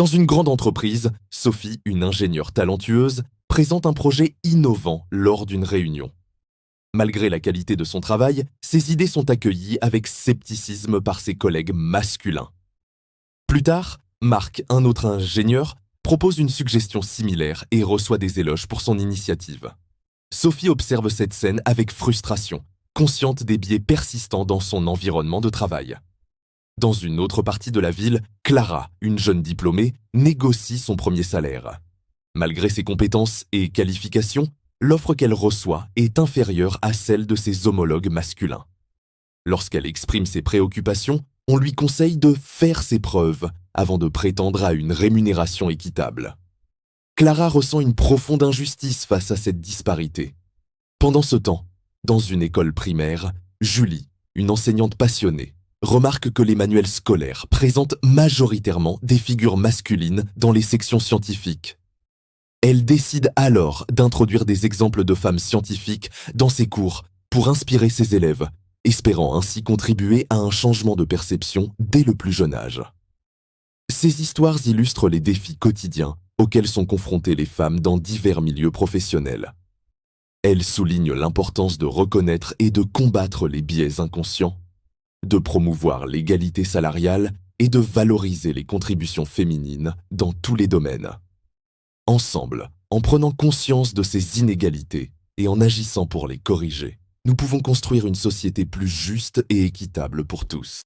Dans une grande entreprise, Sophie, une ingénieure talentueuse, présente un projet innovant lors d'une réunion. Malgré la qualité de son travail, ses idées sont accueillies avec scepticisme par ses collègues masculins. Plus tard, Marc, un autre ingénieur, propose une suggestion similaire et reçoit des éloges pour son initiative. Sophie observe cette scène avec frustration, consciente des biais persistants dans son environnement de travail. Dans une autre partie de la ville, Clara, une jeune diplômée, négocie son premier salaire. Malgré ses compétences et qualifications, l'offre qu'elle reçoit est inférieure à celle de ses homologues masculins. Lorsqu'elle exprime ses préoccupations, on lui conseille de faire ses preuves avant de prétendre à une rémunération équitable. Clara ressent une profonde injustice face à cette disparité. Pendant ce temps, dans une école primaire, Julie, une enseignante passionnée, remarque que les manuels scolaires présentent majoritairement des figures masculines dans les sections scientifiques. Elle décide alors d'introduire des exemples de femmes scientifiques dans ses cours pour inspirer ses élèves, espérant ainsi contribuer à un changement de perception dès le plus jeune âge. Ces histoires illustrent les défis quotidiens auxquels sont confrontées les femmes dans divers milieux professionnels. Elles soulignent l'importance de reconnaître et de combattre les biais inconscients, de promouvoir l'égalité salariale et de valoriser les contributions féminines dans tous les domaines. Ensemble, en prenant conscience de ces inégalités et en agissant pour les corriger, nous pouvons construire une société plus juste et équitable pour tous.